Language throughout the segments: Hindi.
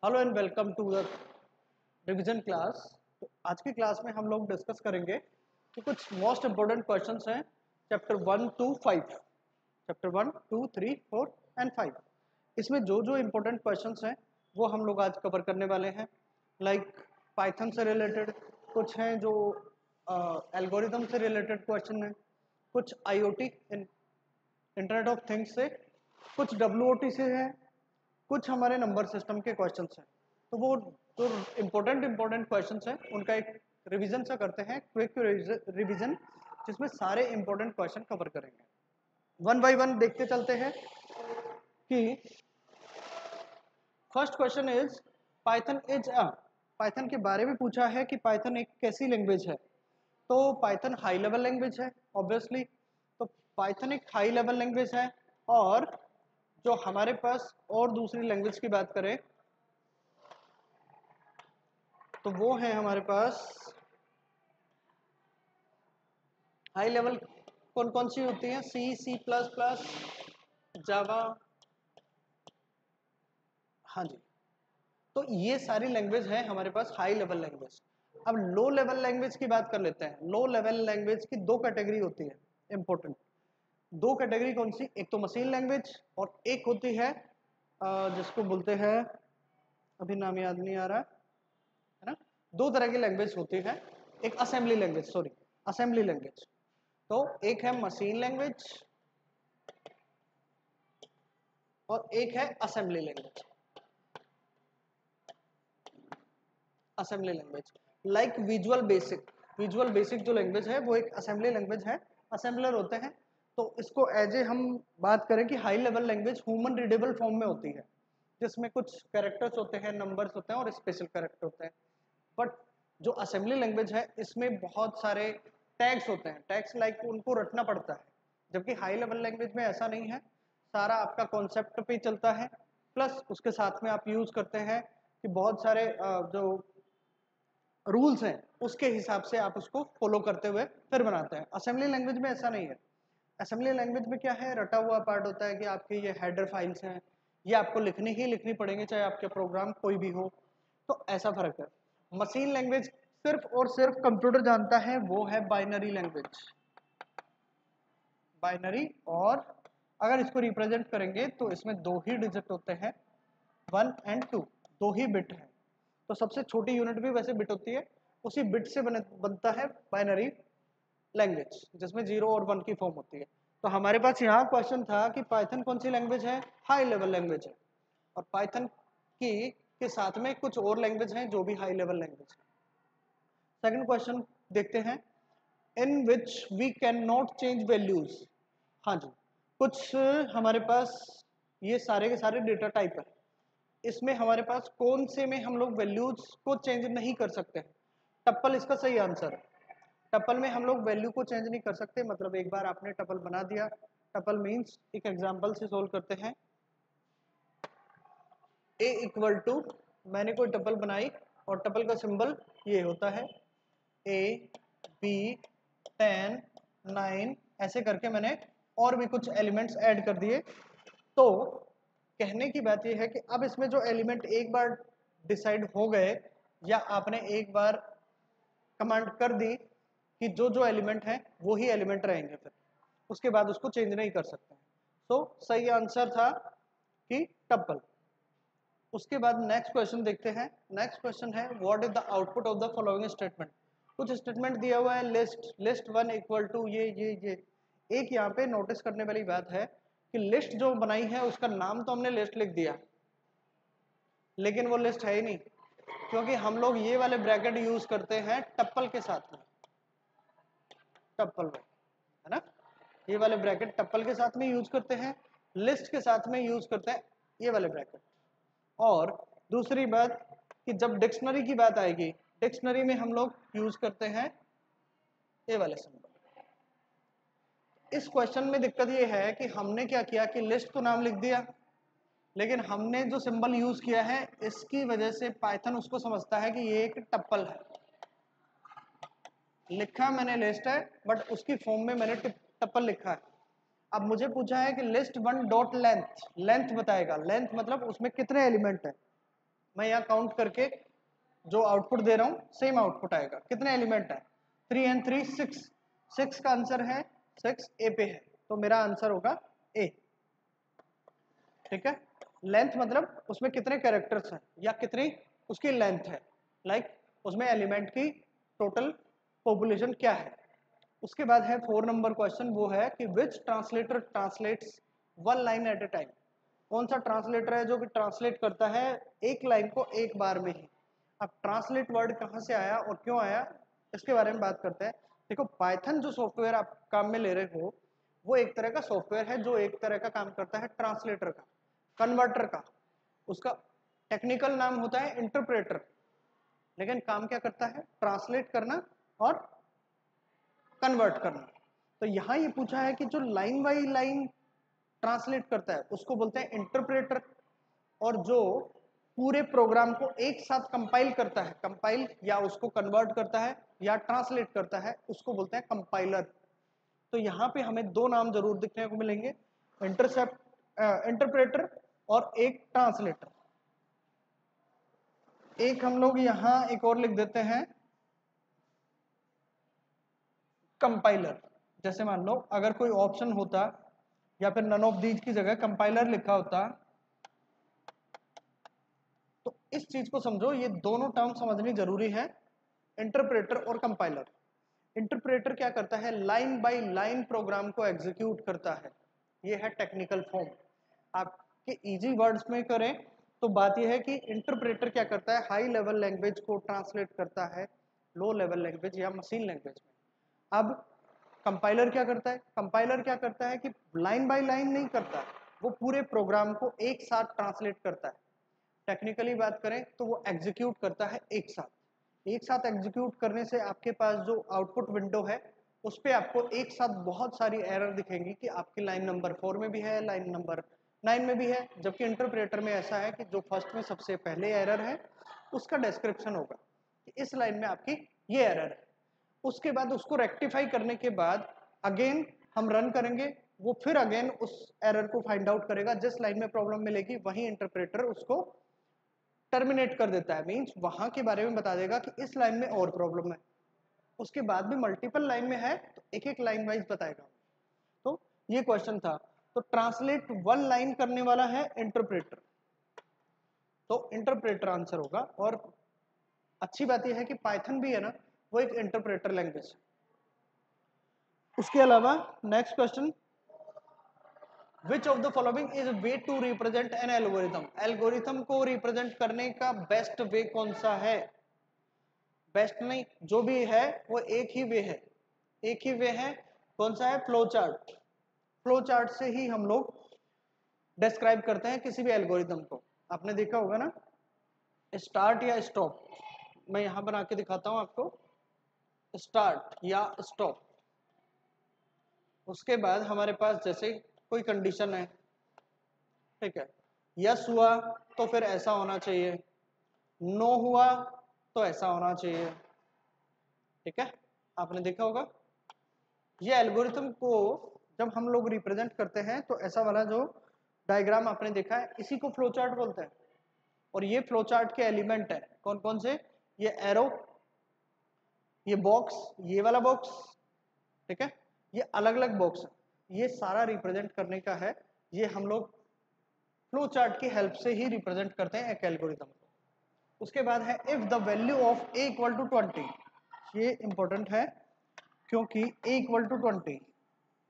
Hello and welcome to the revision class. तो आज की क्लास में हम लोग डिस्कस करेंगे कि कुछ मोस्ट इम्पोर्टेंट क्वेश्चंस हैं चैप्टर 1 to 5, चैप्टर 1 2 3 4 एंड 5। इसमें जो जो इम्पोर्टेंट क्वेश्चंस हैं वो हम लोग आज कवर करने वाले हैं। लाइक पाइथन से रिलेटेड कुछ हैं, जो एल्गोरिदम से रिलेटेड क्वेश्चन हैं, कुछ आईओटी इंटरनेट ऑफ थिंग्स से, कुछ डब्ल्यूओटी से है, कुछ हमारे नंबर सिस्टम के क्वेश्चंस हैं। तो वो जो इम्पोर्टेंट क्वेश्चंस हैं उनका एक रिवीजन सा करते हैं, क्विक रिवीजन, जिसमें सारे इम्पोर्टेंट क्वेश्चन कवर करेंगे। वन बाय वन देखते चलते हैं कि first question is Python is a, Python के बारे में पूछा है कि पाइथन एक कैसी लैंग्वेज है। तो पाइथन हाई लेवल लैंग्वेज है ऑब्वियसली। तो पाइथन एक हाई लेवल लैंग्वेज है। और जो हमारे पास और दूसरी लैंग्वेज की बात करें तो वो है हमारे पास हाई लेवल कौन कौन सी होती हैं, सी, सी प्लस प्लस, जावा। हाँ जी, तो ये सारी लैंग्वेज है हमारे पास हाई लेवल लैंग्वेज। अब लो लेवल लैंग्वेज की बात कर लेते हैं। लो लेवल लैंग्वेज की दो कैटेगरी होती है इंपॉर्टेंट। दो कैटेगरी कौन सी, एक तो मशीन लैंग्वेज और एक होती है जिसको बोलते हैं, अभी नाम याद नहीं आ रहा है ना। दो तरह की लैंग्वेज होती है, एक assembly language, sorry assembly language. तो एक है मशीन लैंग्वेज और एक है assembly language. Assembly language like visual basic जो लैंग्वेज है वो एक असेंबली लैंग्वेज है, असेंबलर होते हैं। तो इसको एज ए हम बात करें कि high level language human readable form में होती है, जिसमें कुछ कैरेक्टर्स होते हैं, नंबर्स होते हैं और स्पेशल कैरेक्टर होते हैं। बट जो असेंबली लैंग्वेज है इसमें बहुत सारे टैग्स होते हैं, टैग्स लाइक उनको रटना पड़ता है। जबकि हाई लेवल लैंग्वेज में ऐसा नहीं है, सारा आपका कॉन्सेप्ट पे चलता है। प्लस उसके साथ में आप यूज करते हैं कि बहुत सारे जो रूल्स हैं उसके हिसाब से आप उसको फॉलो करते हुए फिर बनाते हैं। असेंबली लैंग्वेज में ऐसा नहीं है। असेंबली लैंग्वेज में क्या है, रटा हुआ पार्ट होता है कि आपके ये हेडर फाइल्स हैं, ये आपको लिखनी ही लिखनी पड़ेंगे चाहे आपके प्रोग्राम कोई भी हो। तो ऐसा फर्क है। मशीन लैंग्वेज सिर्फ और सिर्फ कंप्यूटर जानता है, वो है बाइनरी लैंग्वेज। बाइनरी, और अगर इसको रिप्रेजेंट करेंगे तो इसमें दो ही डिजिट होते हैं, 1 और 2, दो ही बिट है। तो सबसे छोटी यूनिट भी वैसे बिट होती है, उसी बिट से बनता है बाइनरी लैंग्वेज, जिसमें 0 और 1 की फॉर्म होती है। तो हमारे पास यहाँ क्वेश्चन था कि पाइथन कौन सी लैंग्वेज है, हाई लेवल लैंग्वेज है। और पाइथन की के साथ में कुछ और लैंग्वेज हैं जो भी हाई लेवल लैंग्वेज है। सेकंड क्वेश्चन देखते हैं, in which we can not change values. हाँ जी, कुछ हमारे पास ये सारे के सारे डेटा टाइप है, इसमें हमारे पास कौन से में हम लोग वैल्यूज को चेंज नहीं कर सकते। टप्पल इसका सही आंसर है। टप्पल में हम लोग वैल्यू को चेंज नहीं कर सकते, मतलब एक बार आपने टप्पल बना दिया। टप्पल मींस, एक एग्जांपल से सोल्व करते हैं। a इक्वल टू, मैंने कोई टप्पल बनाई और टप्पल का सिंबल ये होता है, a b 10 9, ऐसे करके मैंने और भी कुछ एलिमेंट्स ऐड कर दिए। तो कहने की बात यह है कि अब इसमें जो एलिमेंट एक बार डिसाइड हो गए, या आपने एक बार कमांड कर दी कि जो जो एलिमेंट है वो ही एलिमेंट रहेंगे, फिर उसके बाद उसको चेंज नहीं कर सकते। तो सही आंसर था कि टप्पल। उसके बाद नेक्स्ट क्वेश्चन देखते हैं। नेक्स्ट क्वेश्चन है, what is the output of the following statement. कुछ स्टेटमेंट दिया हुआ है, लिस्ट 1 इक्वल टू ये। एक यहाँ पे नोटिस करने वाली बात है कि लिस्ट जो बनाई है उसका नाम तो हमने लिस्ट लिख दिया, लेकिन वो लिस्ट है ही नहीं, क्योंकि हम लोग ये वाले ब्रैकेट यूज करते हैं टप्पल के साथ में, टप्पल में, है ना। ये वाले ब्रैकेट टप्पल के साथ में यूज करते हैं, लिस्ट के साथ में यूज करते हैं ये वाले ब्रैकेट। और दूसरी बात कि जब डिक्शनरी की बात आएगी, डिक्शनरी में हम लोग यूज करते हैं ये वाले सिंबल। इस क्वेश्चन में दिक्कत ये है कि हमने क्या किया कि लिस्ट तो नाम लिख दिया, लेकिन हमने जो सिंबल यूज किया है इसकी वजह से पाइथन उसको समझता है कि ये एक टप्पल है। लिखा मैंने लिस्ट है, बट उसकी फॉर्म में मैंने टप्पल लिखा है। अब मुझे पूछा है कि लिस्ट 1 डॉट लेंथ, लेंथ बताएगा, लेंथ मतलब उसमें कितने एलिमेंट है, मैं यहाँ काउंट करके जो आउटपुट दे रहा हूँ सेम आउटपुट आएगा। कितने एलिमेंट है? 3 and 3 6, 6 का आंसर है 6 ए पे है, तो मेरा आंसर होगा ए। ठीक है, लेंथ मतलब उसमें कितने कैरेक्टर्स हैं या कितनी उसकी लेंथ है, लाइक उसमें एलिमेंट की टोटल पॉपुलेशन क्या है। उसके बाद है 4 नंबर क्वेश्चन, वो है कि which translator translates one line at a time. कौन सा ट्रांसलेटर है जो कि ट्रांसलेट करता है एक लाइन को एक बार में ही। अब ट्रांसलेट वर्ड कहाँ से आया और क्यों आया, इसके बारे में बात करते हैं। देखो, पाइथन जो सॉफ्टवेयर आप काम में ले रहे हो वो एक तरह का सॉफ्टवेयर है जो एक तरह का काम करता है ट्रांसलेटर का, कन्वर्टर का। उसका टेक्निकल नाम होता है इंटरप्रेटर, लेकिन काम क्या करता है? ट्रांसलेट करना और कन्वर्ट करना। तो यहाँ ये पूछा है कि जो लाइन बाई लाइन ट्रांसलेट करता है उसको बोलते हैं इंटरप्रेटर, और जो पूरे प्रोग्राम को एक साथ कंपाइल करता है, कंपाइल या उसको कन्वर्ट करता है या ट्रांसलेट करता है, उसको बोलते हैं कंपाइलर। तो यहाँ पे हमें दो नाम जरूर दिखने को मिलेंगे, इंटरप्रेटर और एक ट्रांसलेटर। एक हम लोग यहाँ एक और लिख देते हैं कंपाइलर। जैसे मान लो अगर कोई ऑप्शन होता या फिर नन ऑफ दीज की जगह कंपाइलर लिखा होता, तो इस चीज को समझो, ये दोनों टर्म समझनी जरूरी है, इंटरप्रेटर और कंपाइलर। इंटरप्रेटर क्या करता है? लाइन बाय लाइन प्रोग्राम को एग्जीक्यूट करता है, ये है टेक्निकल फॉर्म। आपके इजी वर्ड्स में करें तो बात यह है कि इंटरप्रेटर क्या करता है? हाई लेवल लैंग्वेज को ट्रांसलेट करता है लो लेवल लैंग्वेज या मशीन लैंग्वेज में। अब कंपाइलर क्या करता है? कंपाइलर क्या करता है कि लाइन बाय लाइन नहीं करता, वो पूरे प्रोग्राम को एक साथ ट्रांसलेट करता है। टेक्निकली बात करें तो वो एग्जीक्यूट करता है एक साथ। एक साथ एग्जीक्यूट करने से आपके पास जो आउटपुट विंडो है उस पर आपको एक साथ बहुत सारी एरर दिखेंगी कि आपकी लाइन नंबर 4 में भी है, लाइन नंबर 9 में भी है। जबकि इंटरप्रेटर में ऐसा है कि जो फर्स्ट में सबसे पहले एरर है उसका डिस्क्रिप्शन होगा कि इस लाइन में आपकी ये एरर है। उसके बाद उसको रेक्टिफाई करने के बाद अगेन हम रन करेंगे, वो फिर अगेन उस एरर को फाइंड आउट करेगा, जिस लाइन में प्रॉब्लम मिलेगी वही इंटरप्रेटर उसको टर्मिनेट कर देता है, मींस वहां के बारे में बता देगा कि इस लाइन में और प्रॉब्लम है। उसके बाद भी मल्टीपल लाइन में है तो एक एक लाइन वाइज बताएगा। तो ये क्वेश्चन था, तो ट्रांसलेट वन लाइन करने वाला है इंटरप्रेटर, तो इंटरप्रेटर आंसर होगा। और अच्छी बात यह है कि पाइथन भी है ना, वो एक इंटरप्रेटर लैंग्वेज है। उसके अलावा next question, which of the following is way to represent an algorithm. Algorithm को रिप्रेजेंट करने का बेस्ट वे कौन सा है? बेस्ट नहीं, जो भी है वो एक ही वे है, एक ही वे है। कौन सा है? Flow chart. फ्लो चार्ट से ही हम लोग डिस्क्राइब करते हैं किसी भी एल्गोरिथम को। आपने देखा होगा ना, स्टार्ट या स्टॉप। मैं यहां बना के दिखाता हूं आपको, स्टार्ट या स्टॉप। उसके बाद हमारे पास जैसे कोई कंडीशन है, ठीक है, यस हुआ तो फिर ऐसा होना चाहिए, नो हुआ तो ऐसा होना चाहिए। ठीक है, आपने देखा होगा। ये एल्गोरिथम को जब हम लोग रिप्रेजेंट करते हैं तो ऐसा वाला जो डायग्राम आपने देखा है इसी को फ्लो चार्ट बोलते हैं। और ये फ्लो चार्ट के एलिमेंट है कौन कौन से? ये एरो, ये बॉक्स, ये वाला बॉक्स, ठीक है, ये अलग अलग बॉक्स है, ये सारा रिप्रेजेंट करने का है। ये हम लोग फ्लो चार्ट की हेल्प से ही रिप्रेजेंट करते हैं एक एल्गोरिथम को। उसके बाद है if the value of a equal to 20। ये इंपॉर्टेंट है क्योंकि a इक्वल टू 20,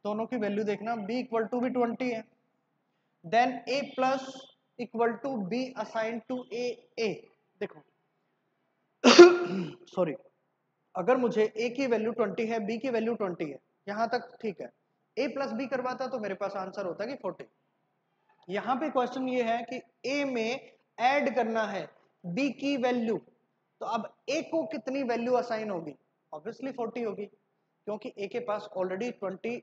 दोनों की वैल्यू देखना, b इक्वल टू भी 20 है, then a plus equal to b assign to a। देखो सॉरी, अगर मुझे a की वैल्यू 20 है, b की वैल्यू 20 है, यहां तक ठीक है, a प्लस b करवाता तो मेरे पास आंसर होता कि 40। यहां पे क्वेश्चन ये है कि a में ऐड करना है b की वैल्यू, तो अब a को कितनी वैल्यू असाइन होगी? ऑब्वियसली 40 होगी, क्योंकि a के पास ऑलरेडी 20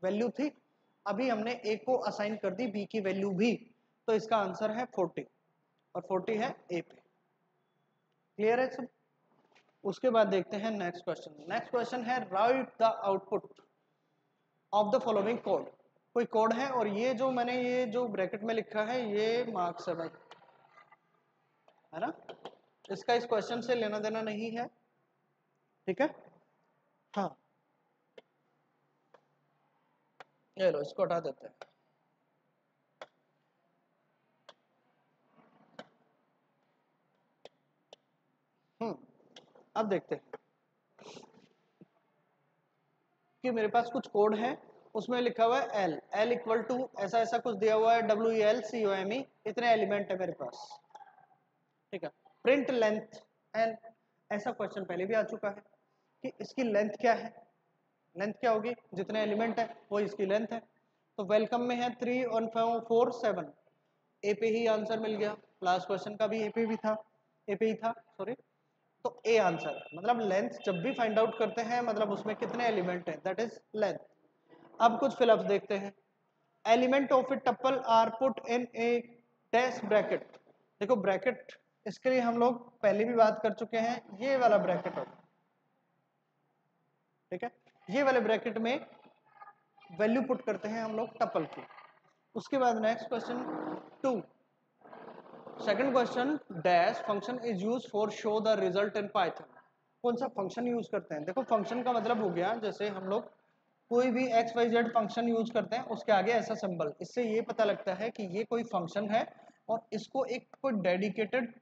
वैल्यू थी, अभी हमने a को असाइन कर दी b की वैल्यू भी, तो इसका आंसर है 40, और 40 है a पे। क्लियर है सब? उसके बाद देखते हैं नेक्स्ट क्वेश्चन। नेक्स्ट क्वेश्चन है right the output of the following code. कोई कोड है और ये जो मैंने ये जो ब्रैकेट में लिखा है ये मार्क्स है भाई, है ना। इसका इस क्वेश्चन से लेना देना नहीं है, ठीक है। हाँ, ये लो, इसको हटा देते हैं। अब देखते हैं कि मेरे पास कुछ कोड है, उसमें लिखा हुआ है एल, एल इक्वल टू ऐसा ऐसा कुछ दिया हुआ है, WELCOME, इतने एलिमेंट है मेरे पास, ठीक है। प्रिंट लेंथ एंड, ऐसा क्वेश्चन पहले भी आ चुका है कि इसकी लेंथ क्या है, लेंथ क्या होगी, जितने एलिमेंट है वो इसकी लेंथ है। तो वेलकम में है 3 और 4 7, ए पे ही आंसर मिल गया। लास्ट क्वेश्चन का भी ए पे भी था, ए पे ही था, सॉरी। तो ए आंसर है, मतलब लेंथ जब भी फाइंड आउट करते हैं मतलब उसमें कितने एलिमेंट हैं, दैट इज लेंथ। अब कुछ फिलअप्स देखते हैं। Element of a tuple are put in a dash bracket. देखो ब्रैकेट, इसके लिए हम लोग पहले भी बात कर चुके हैं, ये वाला ब्रैकेट होगा, ठीक है। ये वाले ब्रैकेट में वैल्यू पुट करते हैं हम लोग टपल की। उसके बाद next question 2, second question, dash function is use for show the result in Python. कौन सा फंक्शन यूज करते हैं, देखो फंक्शन का मतलब हो गया, जैसे हम लोग कोई भी XYZ फंक्शन यूज करते हैं उसके आगे ऐसा सिंबल, इससे ये पता लगता है कि ये कोई फंक्शन है और इसको एक कोई डेडिकेटेड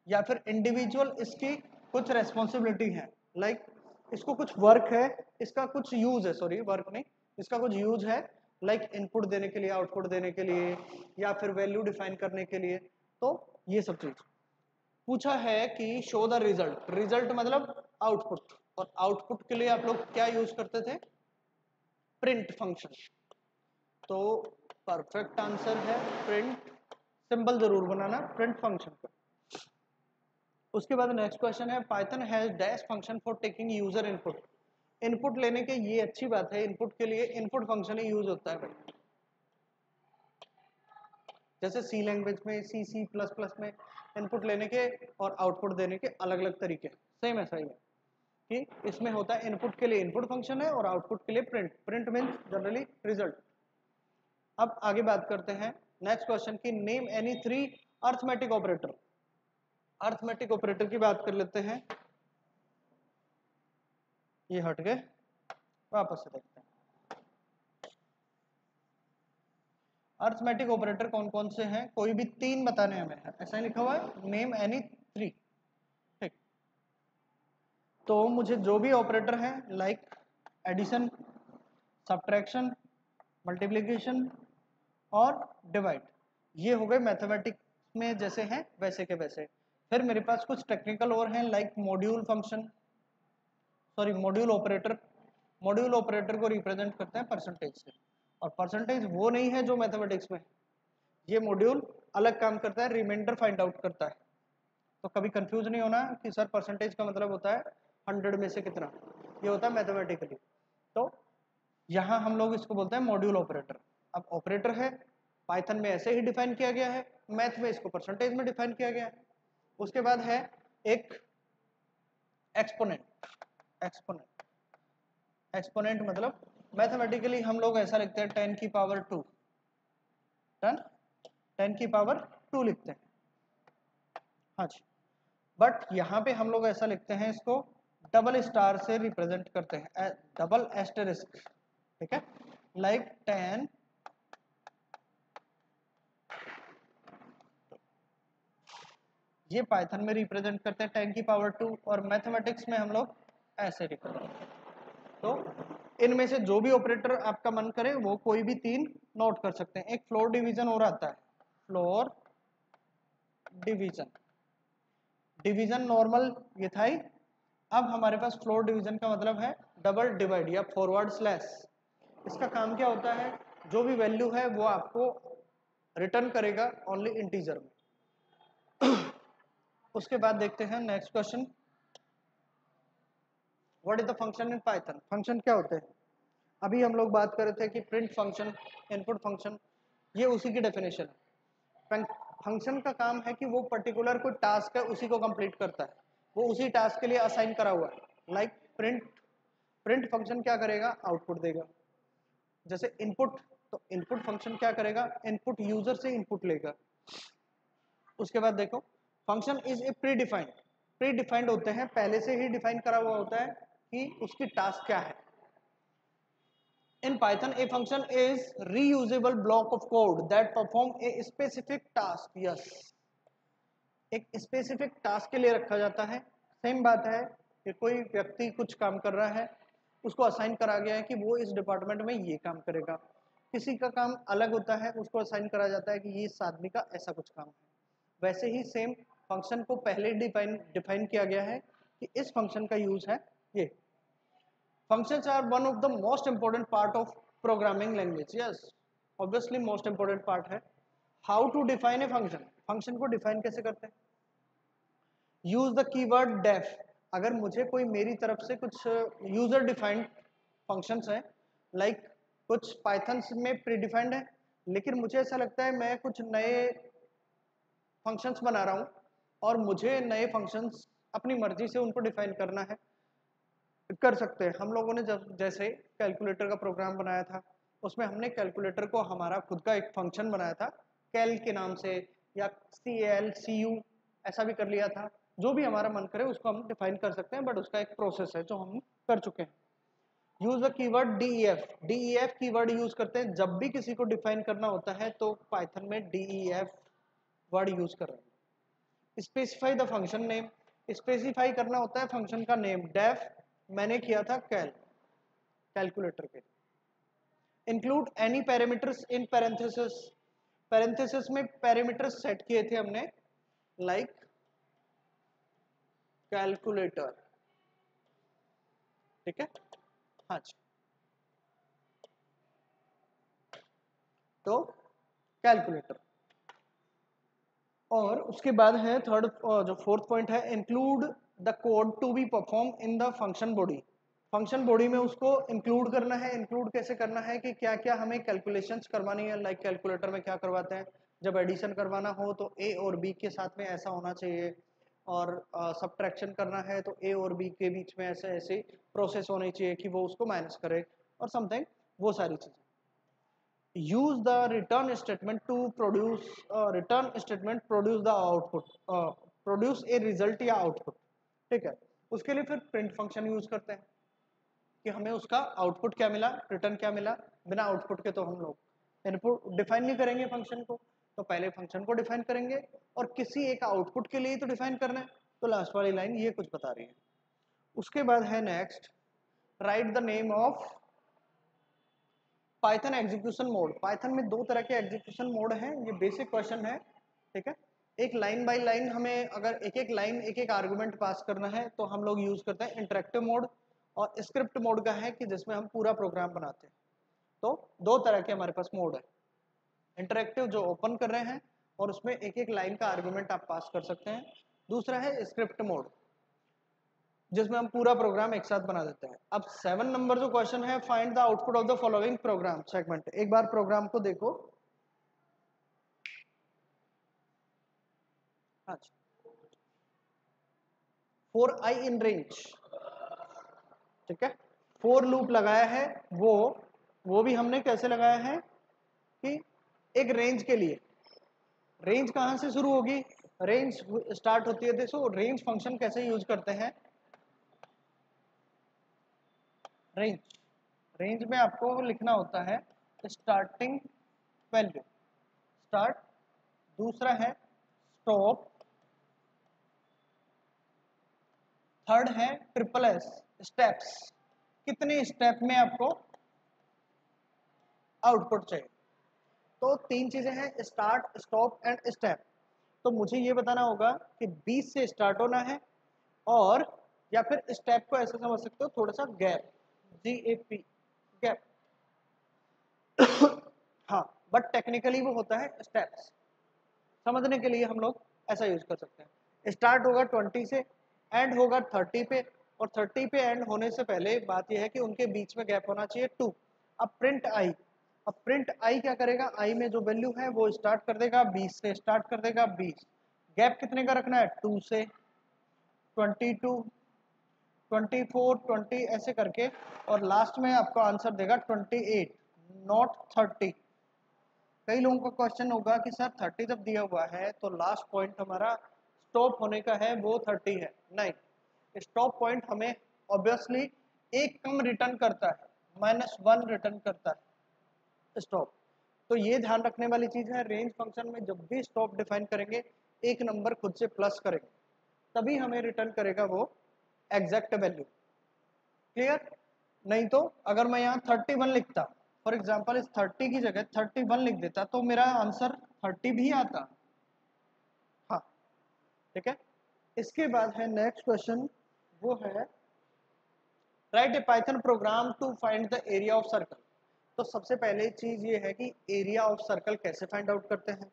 या फिर इंडिविजुअल इसकी कुछ रेस्पॉन्सिबिलिटी है, लाइक इसको कुछ वर्क है, इसका कुछ यूज है, सॉरी वर्क नहीं, इसका कुछ यूज है, लाइक इनपुट देने के लिए, आउटपुट देने के लिए, या फिर वैल्यू डिफाइन करने के लिए। तो ये सब चीज पूछा है कि शो द रिजल्ट, रिजल्ट मतलब आउटपुट, और आउटपुट के लिए आप लोग क्या यूज करते थे, प्रिंट फंक्शन। तो परफेक्ट आंसर है प्रिंट, सिंबल जरूर बनाना प्रिंट फंक्शन का। उसके बाद नेक्स्ट क्वेश्चन है, Python has dash function for taking user input. Input लेने के, ये अच्छी बात है, इनपुट के लिए इनपुट फंक्शन ही यूज होता है भाई। जैसे सी लैंग्वेज में, C++ में इनपुट लेने के और आउटपुट देने के अलग अलग तरीके, सेम ऐसा ही है कि इसमें होता है इनपुट के लिए इनपुट फंक्शन है और आउटपुट के लिए print, print means generally result. अब आगे बात करते हैं नेक्स्ट क्वेश्चन की, name any 3 arithmetic operator. Arithmetic operator की बात कर लेते हैं, ये हट गए, वापस से देखते हैं। अर्थमेटिक ऑपरेटर कौन कौन से हैं, कोई भी 3 बताने हमें, ऐसा ही लिखा हुआ है, नेम एनी 3, ठीक। तो मुझे जो भी ऑपरेटर है, लाइक एडिशन, सब्ट्रैक्शन, मल्टीप्लिकेशन और डिवाइड, ये हो गए मैथमेटिक्स में जैसे हैं वैसे के वैसे। फिर मेरे पास कुछ टेक्निकल और हैं, like module function, sorry module operator. Module operator को रिप्रेजेंट करते हैं परसेंटेज से, और परसेंटेज वो नहीं है जो मैथमेटिक्स में, ये मॉड्यूल अलग काम करता है, रिमाइंडर फाइंड आउट करता है। तो कभी कंफ्यूज नहीं होना कि सर परसेंटेज का मतलब होता है 100 में से कितना, ये होता है मैथमेटिकली। तो यहाँ हम लोग इसको बोलते हैं मॉड्यूल ऑपरेटर। अब ऑपरेटर है, पाइथन में ऐसे ही डिफाइन किया गया है, मैथ में इसको परसेंटेज में डिफाइन किया गया है। उसके बाद है एक एक्सपोनेंट। एक्सपोनेंट, एक्सपोनेंट मतलब मैथमेटिकली हम लोग ऐसा लिखते हैं 10 की पावर 2, 10 की पावर 2 लिखते हैं, हाँ जी। बट यहाँ पे हम लोग ऐसा लिखते हैं, इसको डबल स्टार से रिप्रेजेंट करते हैं, डबल एस्टेरिस्क, ठीक है, लाइक 10, ये पाइथन में रिप्रेजेंट करते हैं 10 की पावर 2, और मैथमेटिक्स में हम लोग ऐसे रिप्रेजेंट करते हैं। तो इनमें से जो भी ऑपरेटर आपका मन करे वो कोई भी 3 नोट कर सकते हैं। एक फ्लोर डिवीजन और आता है, फ्लोर डिवीजन, डिवीजन नॉर्मल ये था ही। अब हमारे पास फ्लोर डिवीजन का मतलब है डबल डिवाइड या फॉरवर्ड स्लैश। इसका काम क्या होता है, जो भी वैल्यू है वो आपको रिटर्न करेगा ओनली इंटीजर में। उसके बाद देखते हैं next question, what is the function in Python. Function क्या होते हैं, अभी हम लोग बात कर रहे थे कि प्रिंट फंक्शन, इनपुट फंक्शन, ये उसी की डेफिनेशन है। फंक्शन का काम है कि वो पर्टिकुलर कोई टास्क है उसी को कंप्लीट करता है, वो उसी टास्क के लिए असाइन करा हुआ है। लाइक प्रिंट, प्रिंट फंक्शन क्या करेगा, आउटपुट देगा। जैसे इनपुट, तो इनपुट फंक्शन क्या करेगा, इनपुट यूजर से इनपुट लेगा। उसके बाद देखो function is a pre defined, pre defined होते हैं, पहले से ही डिफाइन करा हुआ होता है कि उसकी टास्क क्या है। In Python, a function is reusable block of code that perform a specific task. Yes, एक स्पेसिफिक टास्क के लिए रखा जाता है। सेम बात है कि कोई व्यक्ति कुछ काम कर रहा है, उसको असाइन करा गया है कि वो इस डिपार्टमेंट में ये काम करेगा। किसी का काम अलग होता है, उसको असाइन करा जाता है कि ये इस आदमी का ऐसा कुछ काम है। वैसे ही सेम फंक्शन को पहले डिफाइन किया गया है कि इस फंक्शन का यूज है ये। Functions are one of the most important part of programming language. Yes, obviously most important part है। How to define a function? Function को define कैसे करते हैं? Use the keyword def। अगर मुझे कोई मेरी तरफ से कुछ user defined functions हैं, like कुछ Python में predefined है, लेकिन मुझे ऐसा लगता है मैं कुछ नए functions बना रहा हूँ और मुझे नए functions अपनी मर्जी से उनको define करना है, कर सकते हैं। हम लोगों ने जब जैसे कैलकुलेटर का प्रोग्राम बनाया था, उसमें हमने कैलकुलेटर को हमारा खुद का एक फंक्शन बनाया था कैल के नाम से, या CAL CU ऐसा भी कर लिया था। जो भी हमारा मन करे उसको हम डिफाइन कर सकते हैं, बट उसका एक प्रोसेस है जो हम कर चुके हैं। Use the keyword DEF। DEF keyword use करते हैं जब भी किसी को डिफाइन करना होता है, तो पाइथन में DEF वर्ड यूज कर रहे हैं। Specify the function name, specify करना होता है फंक्शन का नेम। डेफ मैंने किया था कैलकुलेटर के। इंक्लूड एनी पैरामीटर्स इन पैरेंथेसिस, पैरेंथेसिस में पैरामीटर्स सेट किए थे हमने, लाइक कैलकुलेटर। ठीक है, हाँ जी। तो कैलकुलेटर, और उसके बाद है थर्ड, जो फोर्थ पॉइंट है, include the code to be perform in the function body. Function body में उसको इंक्लूड करना है। इंक्लूड कैसे करना है कि क्या क्या हमें कैलकुलेशंस करवानी है। लाइक कैलकुलेटर में क्या करवाते हैं, जब एडिशन करवाना हो तो ए और बी के साथ में ऐसा होना चाहिए, और सब्ट्रैक्शन करना है तो ए और बी के बीच में ऐसे ऐसे प्रोसेस होनी चाहिए कि वो उसको माइनस करे और समथिंग, वो सारी चीज़ें। use the return statement to produce return statement produce the output, produce a result या output। ठीक है, उसके लिए फिर print फंक्शन यूज करते हैं कि हमें उसका आउटपुट क्या मिला, रिटर्न क्या मिला। बिना आउटपुट के तो हम लोग इनपुट डिफाइन नहीं करेंगे फंक्शन को, तो पहले फंक्शन को डिफाइन करेंगे और किसी एक आउटपुट के लिए तो डिफाइन करना है, तो लास्ट वाली लाइन ये कुछ बता रही है। उसके बाद है next, right the name of Python execution mode. Python में दो तरह के एग्जीक्यूशन मोड हैं, ये बेसिक क्वेश्चन है। ठीक है, एक लाइन बाय लाइन, हमें अगर एक एक लाइन एक एक आर्गुमेंट पास करना है तो हम लोग यूज करते हैं इंटरेक्टिव मोड, और स्क्रिप्ट मोड का है कि जिसमें हम पूरा प्रोग्राम बनाते हैं। तो दो तरह के हमारे पास मोड है। इंटरेक्टिव जो ओपन कर रहे हैं और उसमें एक एक लाइन का आर्गुमेंट आप पास कर सकते हैं। दूसरा है स्क्रिप्ट मोड, जिसमें हम पूरा प्रोग्राम एक साथ बना देते हैं। अब 7 नंबर जो क्वेश्चन है, find the output of the following program segment. एक बार प्रोग्राम को देखो। अच्छा, फॉर आई इन रेंज। ठीक है, फॉर लूप लगाया है, वो भी हमने कैसे लगाया है कि एक रेंज के लिए। रेंज कहां से शुरू होगी, रेंज स्टार्ट होती है, देखो रेंज फंक्शन कैसे यूज करते हैं। रेंज, रेंज में आपको लिखना होता है स्टार्टिंग वैल्यू, स्टार्ट। दूसरा है स्टॉप। थर्ड है SSS, स्टेप्स, कितने स्टेप में आपको आउटपुट चाहिए। तो तीन चीजें हैं, स्टार्ट, स्टॉप एंड स्टेप। तो मुझे ये बताना होगा कि 20 से स्टार्ट होना है, और या फिर स्टेप को ऐसे समझ सकते हो, थोड़ा सा गैप, GAP, गैप। हाँ, बट टेक्निकली वो होता है स्टेप्स। समझने के लिए हम लोग ऐसा यूज कर सकते हैं। स्टार्ट होगा 20 से, एंड होगा 30 पे, और 30 पे एंड होने से पहले बात यह है कि उनके बीच में गैप होना चाहिए 2। अब प्रिंट आई, अब प्रिंट आई क्या करेगा, आई में जो वैल्यू है वो स्टार्ट कर देगा 20 से, स्टार्ट कर देगा 20। गैप कितने का रखना है, 2 से 22, 24, 20 ऐसे करके, और लास्ट में आपको आंसर देगा 28, नॉट 30। कई लोगों का क्वेश्चन होगा कि सर 30 जब दिया हुआ है तो लास्ट पॉइंट हमारा स्टॉप होने का है वो 30 है, नहीं, स्टॉप पॉइंट हमें ऑब्वियसली एक कम रिटर्न करता है, -1 रिटर्न करता है स्टॉप। तो ये ध्यान रखने वाली चीज है, रेंज फंक्शन में जब भी स्टॉप डिफाइन करेंगे एक नंबर खुद से प्लस करेंगे तभी हमें रिटर्न करेगा वो एग्जैक्ट वैल्यू। क्लियर? नहीं तो अगर मैं यहाँ 31 लिखता, फॉर एग्जाम्पल इस 30 की जगह 31 लिख देता तो मेरा आंसर 30 भी आता। हाँ, ठीक है। इसके बाद है नेक्स्ट क्वेश्चन, वो है write a Python program to find the area of circle. तो सबसे पहले चीज ये है कि एरिया ऑफ सर्कल कैसे फाइंड आउट करते हैं,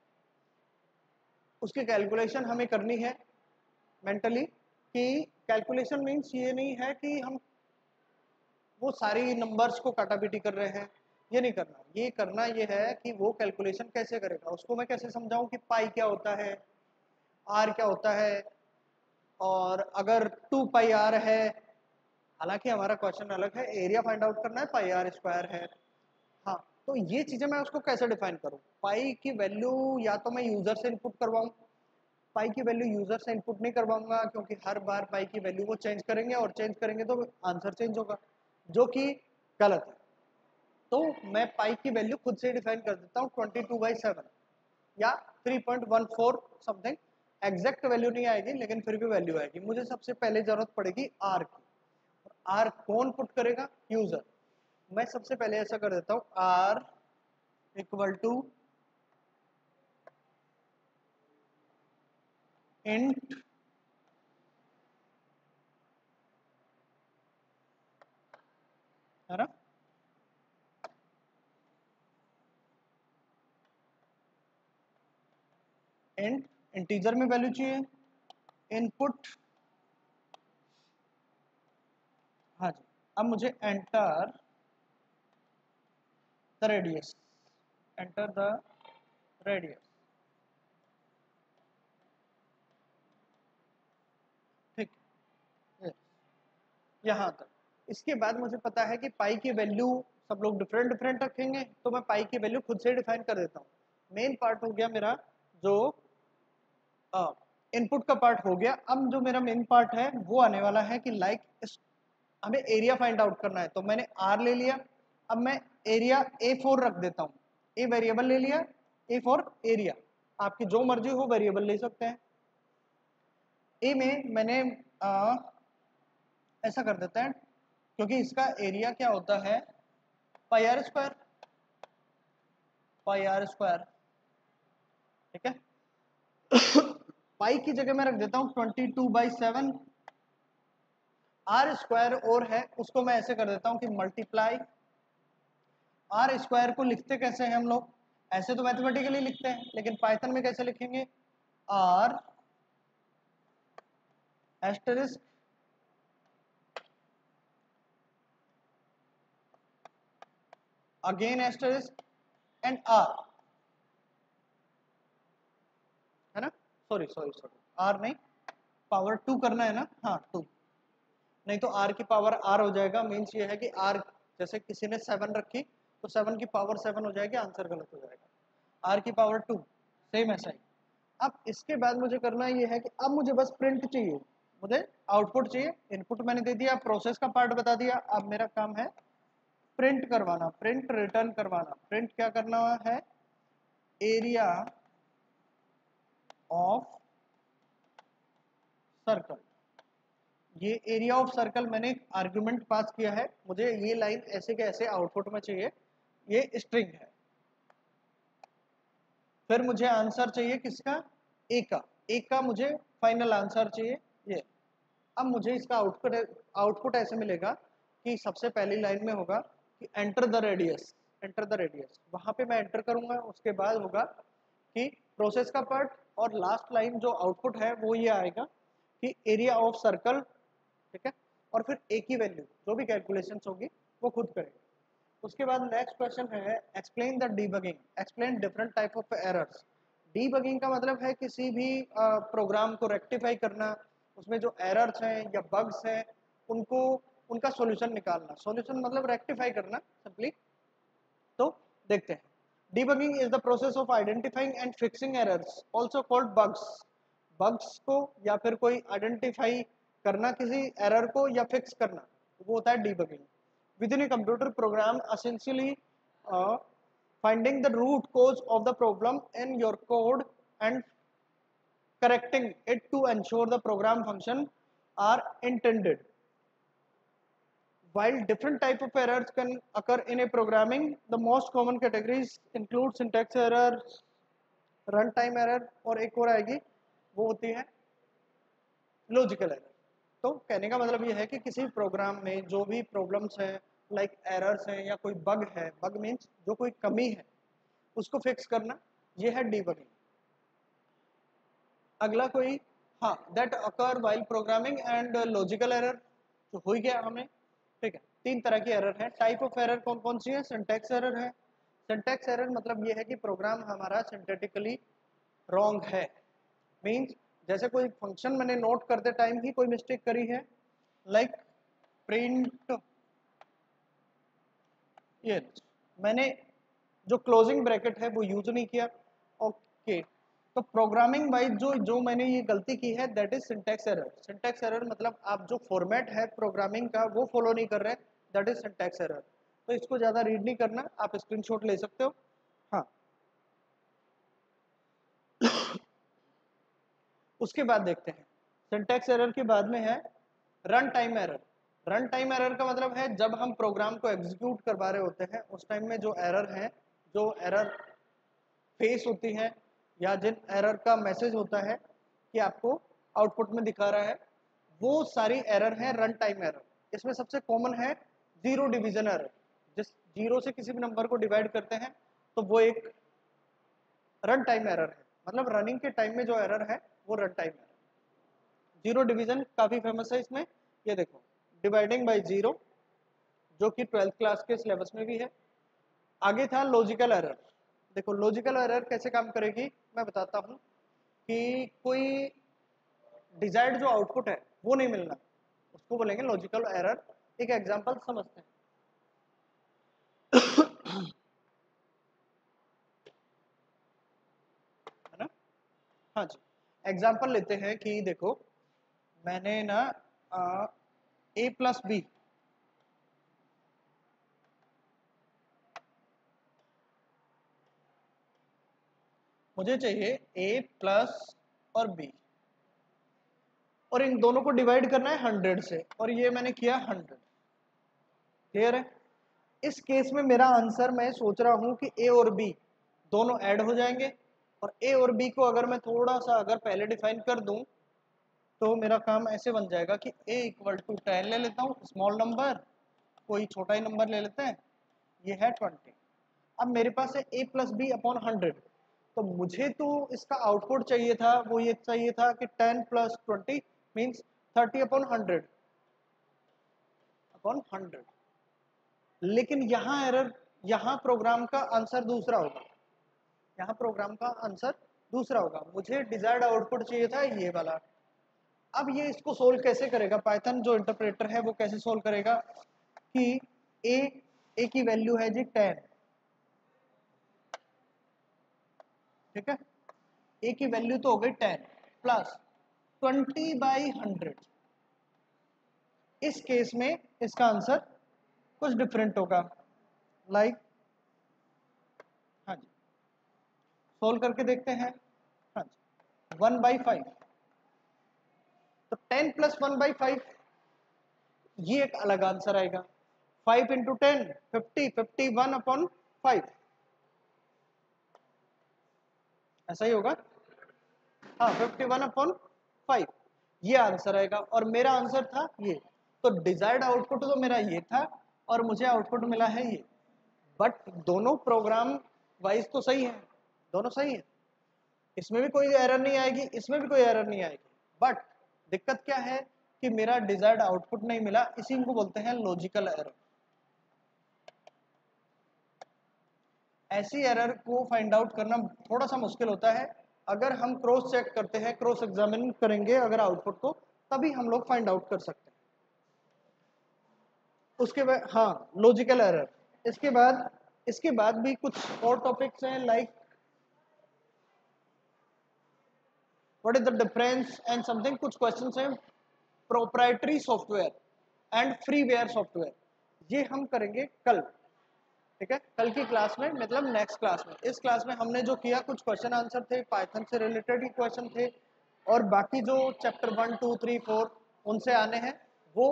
उसकी कैलकुलेशन हमें करनी है मेंटली। कि कैलकुलेशन मीन्स ये नहीं है कि हम वो सारी नंबर्स को काटापीटी कर रहे हैं, ये नहीं करना। ये करना ये है कि वो कैलकुलेशन कैसे करेगा उसको मैं कैसे समझाऊं कि पाई क्या होता है, आर क्या होता है, और अगर 2 पाई आर है, हालांकि हमारा क्वेश्चन अलग है, एरिया फाइंड आउट करना है, पाई आर स्क्वायर है। हाँ, तो ये चीजें मैं उसको कैसे डिफाइन करूँ, पाई की वैल्यू या तो मैं यूजर से इनपुट करवाऊँ, पाई की वैल्यू यूजर से इनपुट नहीं करवाऊंगा क्योंकि हर बार पाई की वैल्यू वो चेंज करेंगे और चेंज करेंगे तो आंसर चेंज होगा, जो कि गलत है। तो मैं पाई की वैल्यू खुद से डिफाइन कर देता हूँ 22/7 या 3.14 समथिंग। एग्जैक्ट वैल्यू नहीं आएगी लेकिन फिर भी वैल्यू आएगी। मुझे सबसे पहले जरूरत पड़ेगी आर की, आर कौन पुट करेगा, यूजर। मैं सबसे पहले ऐसा कर देता हूँ आर इक्वल टू इंट है ना, इंट इंटीजर में वैल्यू चाहिए, इनपुट, हाँ जी। अब मुझे enter the radius, enter the radius, ठीक है, यहाँ तक। इसके बाद मुझे पता है कि पाई की वैल्यू सब लोग डिफरेंट डिफरेंट रखेंगे तो मैं पाई की वैल्यू खुद से डिफाइन कर देता हूँ। मेन पार्ट हो गया मेरा जो इनपुट का पार्ट हो गया। अब जो मेरा मेन पार्ट है वो आने वाला है कि हमें एरिया फाइंड आउट करना है। तो मैंने आर ले लिया, अब मैं एरिया A4 रख देता हूँ, ए वेरिएबल ले लिया, ए फॉर एरिया, आपकी जो मर्जी हो वेरिएबल ले सकते हैं। ए में मैंने ऐसा कर देते हैं क्योंकि इसका एरिया क्या होता है, pi r square, pi r square, ठीक है। पाई की जगह मैं रख देता हूँ 22/7, आर स्क्वायर और है उसको मैं ऐसे कर देता हूँ कि मल्टीप्लाई। आर स्क्वायर को लिखते कैसे हैं हम लोग, ऐसे तो मैथमेटिकली लिखते हैं लेकिन पाइथन में कैसे लिखेंगे, r asterisk again asterisk and r, है ना, सॉरी सॉरी सॉरी, आर नहीं, पावर 2 करना है ना, हाँ 2, नहीं तो आर की पावर आर हो जाएगा। मीन्स ये है कि आर, जैसे किसी ने 7 रखी तो 7 की पावर 7 हो जाएगी, आंसर गलत हो जाएगा। आर की पावर 2 सेम ऐसा ही। अब इसके बाद मुझे करना ये है कि अब मुझे बस प्रिंट चाहिए, मुझे आउटपुट चाहिए। इनपुट मैंने दे दिया, प्रोसेस का पार्ट बता दिया, अब मेरा काम है प्रिंट करवाना, प्रिंट रिटर्न करवाना। प्रिंट क्या करना है, एरिया ऑफ सर्कल। ये एरिया ऑफ सर्कल मैंने आर्गुमेंट पास किया है, मुझे ये लाइन ऐसे के ऐसे आउटपुट में चाहिए, ये स्ट्रिंग है। फिर मुझे आंसर चाहिए किसका, ए का, ए का मुझे फाइनल आंसर चाहिए ये। अब मुझे इसका आउटपुट आउटपुट ऐसे मिलेगा कि सबसे पहली लाइन में होगा कि enter the radius, enter the radius, वहां पे मैं एंटर करूंगा। उसके बाद होगा कि प्रोसेस का पार्ट, और लास्ट लाइन जो आउटपुट है वो ये आएगा कि एरिया ऑफ सर्कल, ठीक है। और फिर ए की वैल्यू जो भी कैलकुलेशंस होगी वो खुद करेगा। उसके बाद नेक्स्ट क्वेश्चन है explain the debugging, explain different type of errors. Debugging का मतलब है किसी भी प्रोग्राम को रेक्टिफाई करना, उसमें जो एरर्स हैं या बग्स हैं उनको, उनका सॉल्यूशन निकालना। सॉल्यूशन मतलब रेक्टिफाई करना सिंपली। तो देखते हैं, debugging is the process of identifying and fixing errors also called bugs. Bugs को या फिर कोई आइडेंटिफाई करना किसी एरर को या फिक्स करना, वो होता है debugging. With in a computer program essentially finding the root cause of the problem in your code and correcting it to ensure the program function are intended. While different type of errors can occur in a programming, the most common categories include syntax error, runtime error और एक और आएगी वो होती है लॉजिकल एरर। तो कहने का मतलब ये है कि किसी प्रोग्राम में जो भी प्रॉब्लम्स हैं, लाइक एरर्स हैं या कोई बग है, बग मीन्स जो कोई कमी है उसको फिक्स करना, ये है डीबगिंग। अगला कोई, हाँ, that occur while programming and logical error, तो हो ही गया हमें। ठीक है, 3 तरह की एरर है। टाइप ऑफ एरर कौन कौन सी है? सिंटैक्स एरर है। सिंटैक्स एरर मतलब ये है कि प्रोग्राम हमारा सिंथेटिकली रॉन्ग है, मीन्स जैसे कोई फंक्शन मैंने नोट करते टाइम ही कोई मिस्टेक करी है, लाइक प्रिंट, ये मैंने जो क्लोजिंग ब्रैकेट है वो यूज नहीं किया। ओके, तो प्रोग्रामिंग वाइज जो मैंने ये गलती की है that is syntax error. Syntax error मतलब आप जो फॉर्मेट है प्रोग्रामिंग का वो फॉलो नहीं कर रहे, दैट इज सिंटैक्स एरर। तो इसको ज़्यादा रीड नहीं करना, आप स्क्रीनशॉट ले सकते हो। हाँ, उसके बाद देखते हैं सिंटैक्स एरर के बाद में है run time error. Run time error का मतलब है जब हम प्रोग्राम को एग्जीक्यूट करवा रहे होते हैं उस टाइम में जो एरर है, जो एरर फेस होती है या जिन एरर का मैसेज होता है कि आपको आउटपुट में दिखा रहा है, वो सारी एरर है रन टाइम एरर। इसमें सबसे कॉमन है जीरो डिवीजन एरर। जिस जीरो से किसी भी नंबर को डिवाइड करते हैं तो वो एक रन टाइम एरर है, मतलब रनिंग के टाइम में जो एरर है वो run time error. Zero division काफ़ी फेमस है इसमें, ये देखो डिवाइडिंग बाय जीरो, जो कि 12th क्लास के सिलेबस में भी है। आगे था लॉजिकल एरर। देखो लॉजिकल एरर कैसे काम करेगी मैं बताता हूँ कि कोई डिजायर्ड जो आउटपुट है वो नहीं मिलना, उसको बोलेंगे लॉजिकल एरर। एक एग्जांपल समझते हैं। है ना? हाँ जी, एग्जांपल लेते हैं कि देखो मैंने ना a प्लस बी, मुझे चाहिए a प्लस और b, और इन दोनों को डिवाइड करना है 100 से, और ये मैंने किया 100। क्लियर है? इस केस में मेरा आंसर, मैं सोच रहा हूं कि a और b दोनों ऐड हो जाएंगे, और a और b को अगर मैं थोड़ा सा अगर पहले डिफाइन कर दूं तो मेरा काम ऐसे बन जाएगा कि a इक्वल टू 10 ले लेता हूँ, स्मॉल नंबर, कोई छोटा ही नंबर ले लेते हैं, ये है 20। अब मेरे पास है a प्लस बी अपॉन 100, तो मुझे तो इसका आउटपुट चाहिए था, वो ये चाहिए था कि 10 प्लस 20 मीन्स 30 अपॉन 100 अपॉन 100। लेकिन यहाँ एरर, यहाँ प्रोग्राम का आंसर दूसरा होगा, यहाँ प्रोग्राम का आंसर दूसरा होगा, मुझे डिजायर्ड आउटपुट चाहिए था ये वाला। अब ये इसको सोल्व कैसे करेगा, पाइथन जो इंटरप्रेटर है वो कैसे सोल्व करेगा कि ए की वैल्यू है जी 10, ठीक है, ए की वैल्यू तो हो गई 10 प्लस 20/100। इस केस में इसका आंसर कुछ डिफरेंट होगा, लाइक हाँ जी, सोल्व करके देखते हैं। हाँ जी, 1/5, तो 10 प्लस 1/5 ये एक अलग आंसर आएगा। 5 इंटू 10 50, 51 अपॉन 5, ऐसा ही होगा। हाँ, 51 अपॉन 5 ये आंसर आएगा, और मेरा आंसर था ये। तो डिजायर्ड आउटपुट तो मेरा ये था और मुझे आउटपुट मिला है ये, बट दोनों प्रोग्राम वाइज तो सही है, दोनों सही है, इसमें भी कोई एरर नहीं आएगी, इसमें भी कोई एरर नहीं आएगी, बट दिक्कत क्या है कि मेरा डिजायर्ड आउटपुट नहीं मिला, इसी को बोलते हैं लॉजिकल एरर। ऐसी एरर को फाइंड आउट करना थोड़ा सा मुश्किल होता है, अगर हम क्रॉस चेक करते हैं, क्रॉस एग्जामिन करेंगे अगर आउटपुट को, तभी हम लोग फाइंड आउट कर सकते हैं। उसके बाद हाँ, लॉजिकल एरर। इसके बाद भी कुछ और टॉपिक्स हैं, like what is the difference and something, कुछ क्वेश्चन हैं proprietary software and freeware software, ये हम करेंगे कल, ठीक है, कल की क्लास में, मतलब नेक्स्ट क्लास में। इस क्लास में हमने जो किया कुछ क्वेश्चन आंसर थे, पाइथन से रिलेटेड ही क्वेश्चन थे, और बाकी जो चैप्टर 1 2 3 4 उनसे आने हैं वो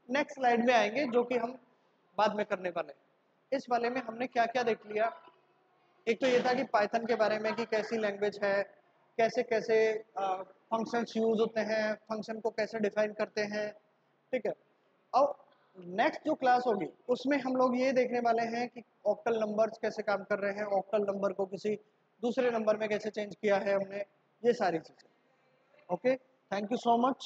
नेक्स्ट स्लाइड में आएंगे, जो कि हम बाद में करने वाले हैं। इस वाले में हमने क्या क्या देख लिया, एक तो ये था कि पाइथन के बारे में कि कैसी लैंग्वेज है, कैसे कैसे फंक्शंस यूज होते हैं, फंक्शन को कैसे डिफाइन करते हैं, ठीक है। अब नेक्स्ट जो क्लास होगी उसमें हम लोग ये देखने वाले हैं कि ऑक्टल नंबर्स कैसे काम कर रहे हैं, ऑक्टल नंबर को किसी दूसरे नंबर में कैसे चेंज किया है हमने, ये सारी चीज़ें। Okay, thank you so much.